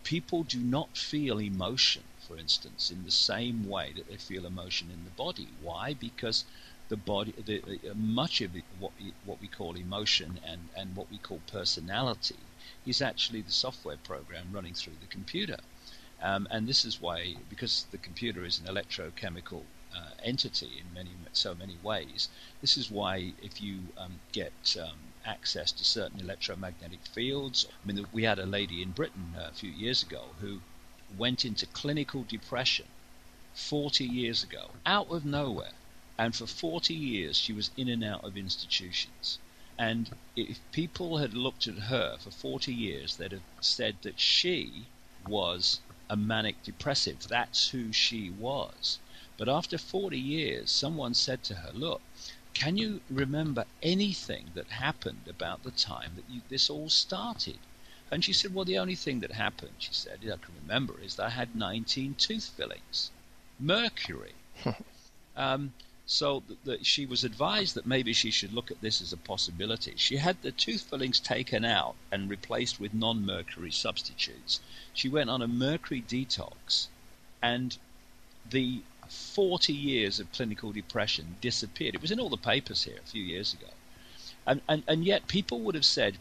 people do not feel emotion, for instance, in the same way that they feel emotion in the body. Why? Because the body, much of it, what we call emotion and what we call personality, is actually the software program running through the computer. And this is why, because the computer is an electrochemical entity in so many ways, this is why if you get access to certain electromagnetic fields, I mean, we had a lady in Britain a few years ago who went into clinical depression 40 years ago, out of nowhere. And for 40 years she was in and out of institutions. And if people had looked at her for 40 years, they'd have said that she was a manic depressive. That's who she was. But after 40 years, someone said to her, look, can you remember anything that happened about the time that this all started? And she said, well, the only thing that happened, she said, I can remember, is that I had 19 tooth fillings. Mercury. So that she was advised that maybe she should look at this as a possibility. She had the tooth fillings taken out and replaced with non-mercury substitutes. She went on a mercury detox, and the 40 years of clinical depression disappeared. It was in all the papers here a few years ago. And yet people would have said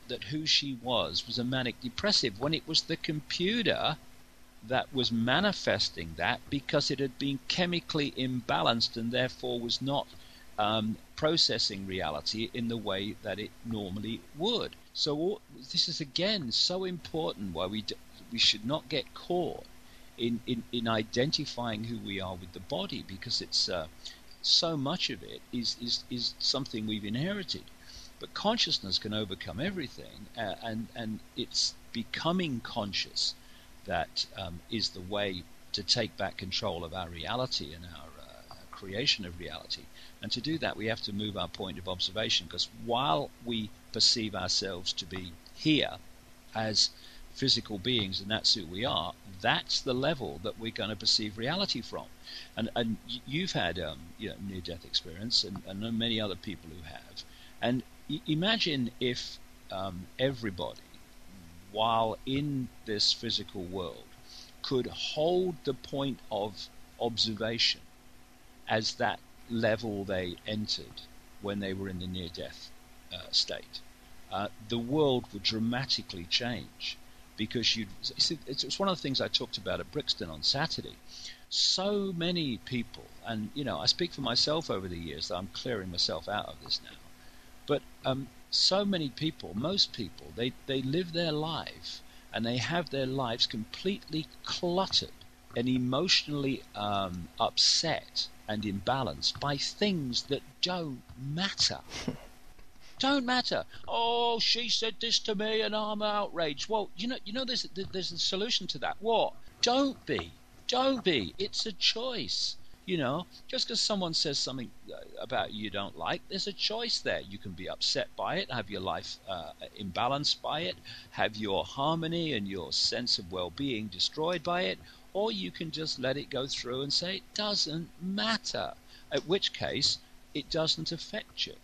that who she was a manic depressive, when it was the computer that was manifesting that, because it had been chemically imbalanced and therefore was not processing reality in the way that it normally would. So this is again so important, why we should not get caught in identifying who we are with the body, because it's so much of it is something we've inherited. But consciousness can overcome everything, and it's becoming conscious that is the way to take back control of our reality and our creation of reality. And to do that, we have to move our point of observation, because while we perceive ourselves to be here as physical beings, and that's who we are, that's the level that we're going to perceive reality from. And you've had near-death experience, and many other people who have. And imagine if everybody, while in this physical world, could hold the point of observation as that level they entered when they were in the near-death state. The world would dramatically change, because it's one of the things I talked about at Brixton on Saturday. So many people, and I speak for myself over the years, that I'm clearing myself out of this now, but so many people, most people, they live their life, and they have their lives completely cluttered and emotionally upset and imbalanced by things that don't matter. Don't matter. Oh, she said this to me and I'm outraged. Well, there's a solution to that. What? Don't be. It's a choice. Just because someone says something about you don't like, there's a choice there. You can be upset by it, have your life imbalanced by it, have your harmony and your sense of well-being destroyed by it, or you can just let it go through and say it doesn't matter, at which case it doesn't affect you.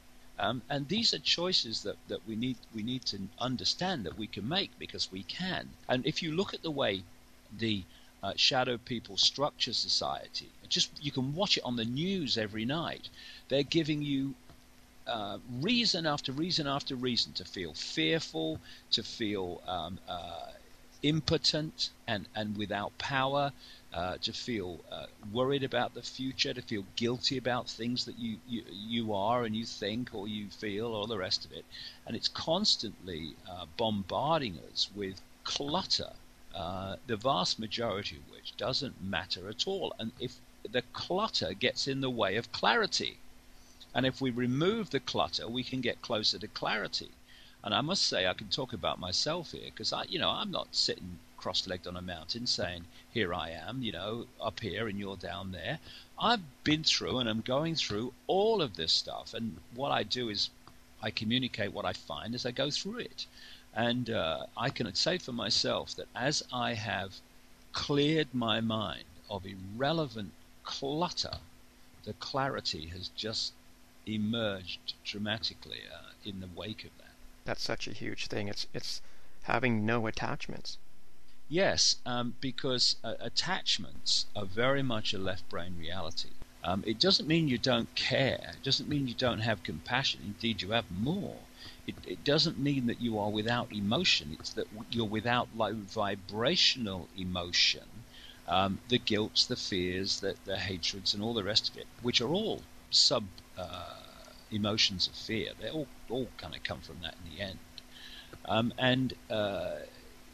And these are choices that we need to understand that we can make, because we can. And if you look at the way the shadow people structure society, you can watch it on the news every night. They're giving you reason after reason after reason to feel fearful, to feel impotent and without power, to feel worried about the future, to feel guilty about things that you are and you think or you feel, or the rest of it. And it's constantly bombarding us with clutter, the vast majority of which doesn't matter at all. And if the clutter gets in the way of clarity, and if we remove the clutter, we can get closer to clarity. And I must say, I can talk about myself here, because I'm not sitting cross-legged on a mountain saying, here I am, up here and you're down there. I've been through and I'm going through all of this stuff. And what I do is I communicate what I find as I go through it. And I can say for myself that as I have cleared my mind of irrelevant clutter, the clarity has just emerged dramatically in the wake of that. That's such a huge thing. It's having no attachments. Yes, because attachments are very much a left brain reality. It doesn't mean you don't care. It doesn't mean you don't have compassion. Indeed, you have more. It doesn't mean that you are without emotion. It's that you're without low vibrational emotion, the guilts, the fears, the hatreds, and all the rest of it, which are all sub emotions of fear. They all kind of come from that in the end. And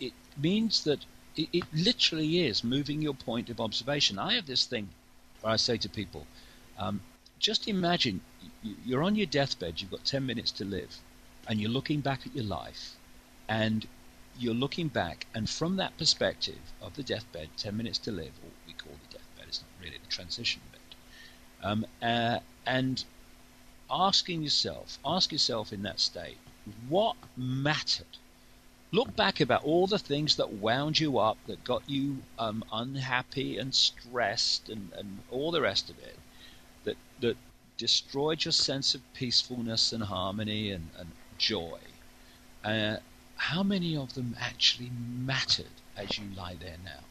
it means that it literally is moving your point of observation. I have this thing where I say to people, just imagine you're on your deathbed, you've got 10 minutes to live, and you're looking back at your life, and you're looking back, and from that perspective of the deathbed, 10 minutes to live, or what we call the deathbed, it's not really the transition bed, and ask yourself in that state, what mattered? Look back about all the things that wound you up, that got you unhappy and stressed and all the rest of it, that destroyed your sense of peacefulness and harmony and joy. How many of them actually mattered as you lie there now?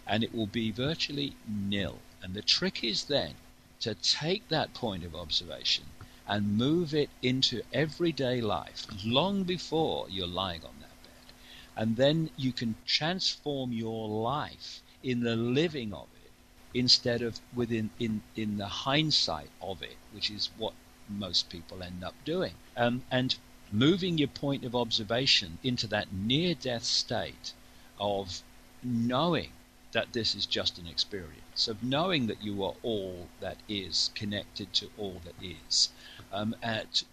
And it will be virtually nil. And the trick is then to take that point of observation and move it into everyday life long before you're lying on that bed. And then you can transform your life in the living of it instead of in the hindsight of it, which is what most people end up doing. And moving your point of observation into that near-death state of knowing that this is just an experience, of knowing that you are all that is connected to all that is,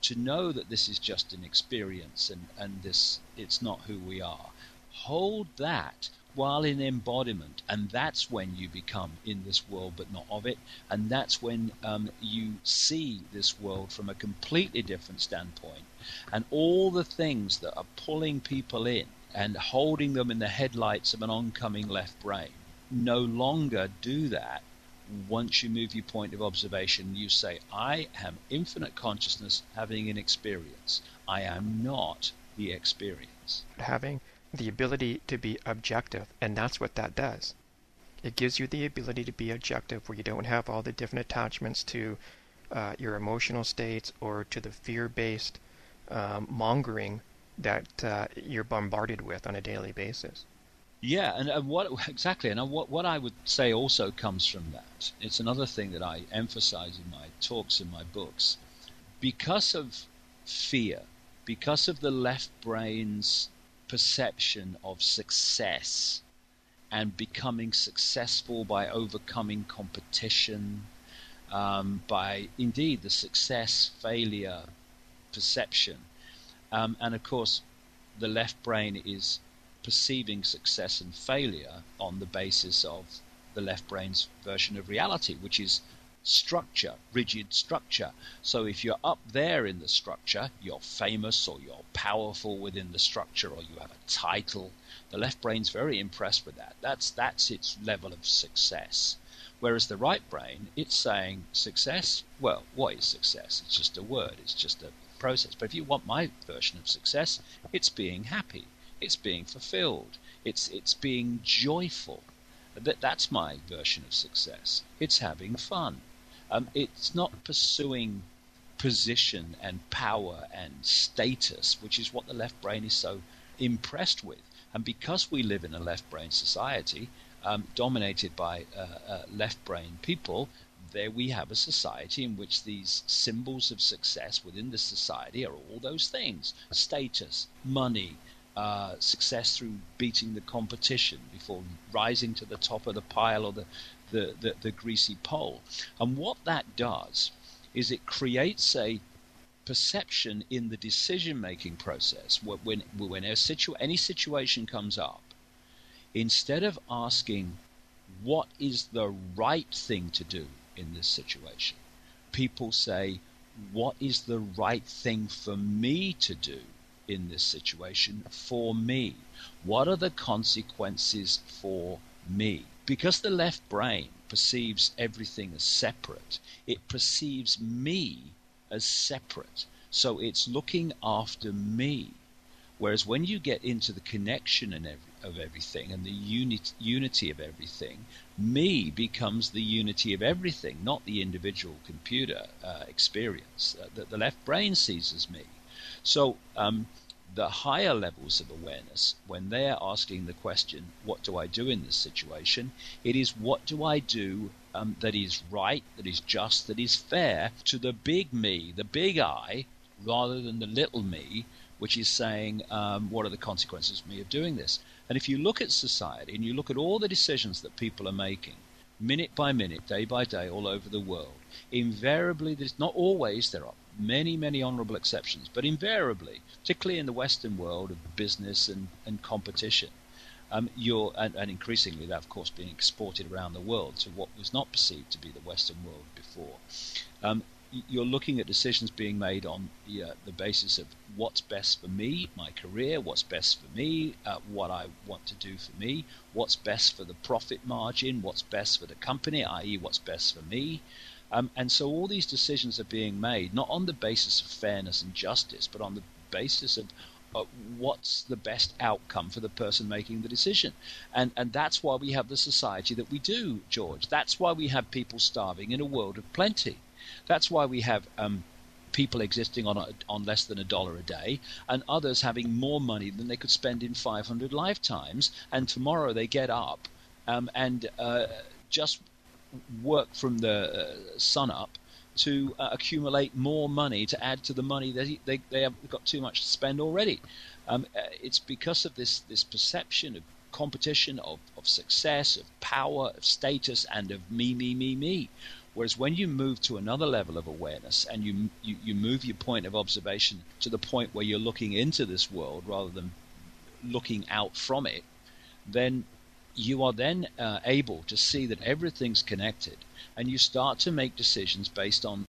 to know that this is just an experience and this, it's not who we are. Hold that while in embodiment, and that's when you become in this world but not of it, and that's when you see this world from a completely different standpoint, and all the things that are pulling people in and holding them in the headlights of an oncoming left brain no longer do that. Once you move your point of observation, you say, I am infinite consciousness having an experience. I am not the experience. Having the ability to be objective, and that's what that does. It gives you the ability to be objective, where you don't have all the different attachments to your emotional states or to the fear-based mongering that you're bombarded with on a daily basis. Yeah, and what exactly, and what I would say also comes from that. It's another thing that I emphasize in my talks and my books. Because of fear, because of the left brain's perception of success and becoming successful by overcoming competition, by indeed the success failure perception, and of course the left brain is perceiving success and failure on the basis of the left brain's version of reality, which is structure, rigid structure. So if you're up there in the structure, you're famous or you're powerful within the structure, or you have a title. The left brain's very impressed with that. That's its level of success. Whereas the right brain, it's saying success, well, what is success? It's just a word, it's just a process. But if you want my version of success, it's being happy. It's being fulfilled. It's being joyful. That's my version of success. It's having fun. It's not pursuing position and power and status, which is what the left brain is so impressed with. And because we live in a left brain society, dominated by left brain people, there we have a society in which these symbols of success within the society are all those things: status, money, success through beating the competition before rising to the top of the pile or the greasy pole. And what that does is it creates a perception in the decision-making process. When any situation comes up, instead of asking what is the right thing to do in this situation, people say, what is the right thing for me to do in this situation for me? What are the consequences for me? Because the left brain perceives everything as separate, it perceives me as separate. So it's looking after me. Whereas when you get into the connection of everything and the unity of everything, me becomes the unity of everything, not the individual computer experience that the left brain sees as me. So the higher levels of awareness, when they are asking the question, what do I do in this situation? It is, what do I do that is right, that is just, that is fair to the big me, the big I, rather than the little me, which is saying, what are the consequences of me of doing this? And if you look at society and you look at all the decisions that people are making, minute by minute, day by day, all over the world, invariably, there's not always, there are many, many honorable exceptions, but invariably, particularly in the Western world of business and competition, and increasingly that, of course, being exported around the world to what was not perceived to be the Western world before. You're looking at decisions being made on the basis of what's best for me, my career, what's best for me, what I want to do for me, what's best for the profit margin, what's best for the company, i.e. what's best for me. And so all these decisions are being made not on the basis of fairness and justice, but on the basis of what's the best outcome for the person making the decision. And that's why we have the society that we do, George. That's why we have people starving in a world of plenty. That's why we have people existing on less than $1 a day, and others having more money than they could spend in 500 lifetimes. And tomorrow they get up and just work from the sun up to accumulate more money to add to the money they have got too much to spend already. It's because of this perception of competition, of success, of power, of status, and of me. Whereas when you move to another level of awareness and you move your point of observation to the point where you're looking into this world rather than looking out from it, then you are then able to see that everything's connected, and you start to make decisions based on